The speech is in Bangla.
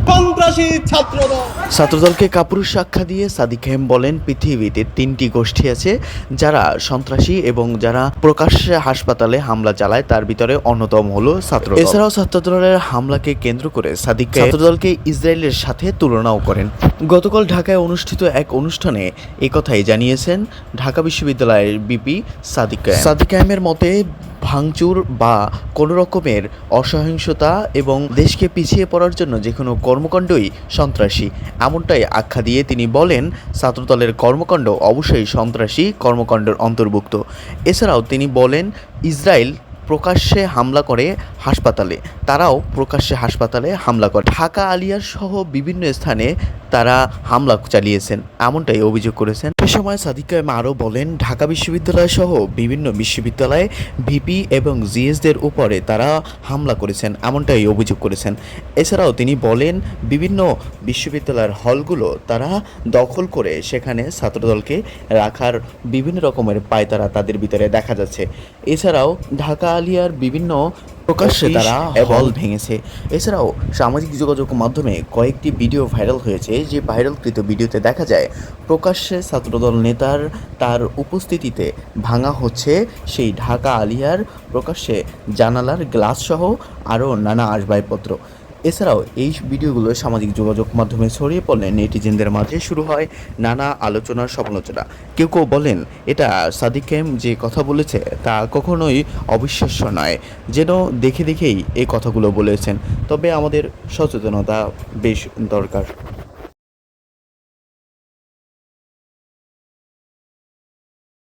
সন্ত্রাসী ছাত্রদল। ছাত্রদলকে কাপুরুষ আখ্যা দিয়ে সাদিক কায়েম বলেন, পৃথিবীতে তিনটি গোষ্ঠী আছে যারা সন্ত্রাসী এবং যারা প্রকাশ্যে হাসপাতালে হামলা চালায়, তার ভিতরে অন্যতম হলো ছাত্রদল। এছাড়াও ছাত্রদলের হামলাকে কেন্দ্র করে সাদিক কায়েম ছাত্রদলকে ইসরায়েলের সাথে তুলনাও করেন। গতকাল ঢাকায় অনুষ্ঠিত এক অনুষ্ঠানে একথাই জানিয়েছেন ঢাকা বিশ্ববিদ্যালয়ের বিপি সাদিক কায়েম। সাদিক কায়েমের মতে ভাঙচুর বা কোনো রকমের অসহিংসতা এবং দেশকে পিছিয়ে পড়ার জন্য যে কোনো কর্মকাণ্ডই সন্ত্রাসী, এমনটাই আখ্যা দিয়ে তিনি বলেন ছাত্রদলের কর্মকাণ্ড অবশ্যই সন্ত্রাসী কর্মকাণ্ডের অন্তর্ভুক্ত। এছাড়াও তিনি বলেন, ইসরায়েল প্রকাশ্যে হামলা করে হাসপাতালে, তারাও প্রকাশ্যে হাসপাতালে হামলা করে। ঢাকা আলিয়ার সহ বিভিন্ন স্থানে তারা হামলা চালিয়েছেন, এমনটাই অভিযোগ করেছেন। সে সময় সাদিক কায়েম আরও বলেন, ঢাকা বিশ্ববিদ্যালয় সহ বিভিন্ন বিশ্ববিদ্যালয়ে ভিপি এবং জিএসদের উপরে তারা হামলা করেছেন, এমনটাই অভিযোগ করেছেন। এছাড়াও তিনি বলেন, বিভিন্ন বিশ্ববিদ্যালয়ের হলগুলো তারা দখল করে সেখানে ছাত্রদলকে রাখার বিভিন্ন রকমের পায়তারা তাদের ভিতরে দেখা যাচ্ছে। এছাড়াও ঢাকা আলিয়ার বিভিন্ন প্রকাশ্যে তারা হল ভেঙেছে। এছাড়াও সামাজিক যোগাযোগ মাধ্যমে কয়েকটি ভিডিও ভাইরাল হয়েছে, যে ভাইরালকৃত ভিডিওতে দেখা যায় প্রকাশ্যে ছাত্রদল নেতার তার উপস্থিতিতে ভাঙা হচ্ছে সেই ঢাকা আলিয়ার প্রকাশ্যে জানালার গ্লাস সহ আরও নানা আসবাবপত্র। এছাড়াও এই ভিডিওগুলো সামাজিক যোগাযোগ মাধ্যমে ছড়িয়ে পড়লে নেটিজেনদের মাঝে শুরু হয় নানা আলোচনার সমালোচনা। কেউ কেউ বলেন, এটা সাদিক কায়েম যে কথা বলেছে তা কখনোই অবিশ্বাস্য নয়, যেন দেখে দেখেই এই কথাগুলো বলেছেন। তবে আমাদের সচেতনতা বেশ দরকার।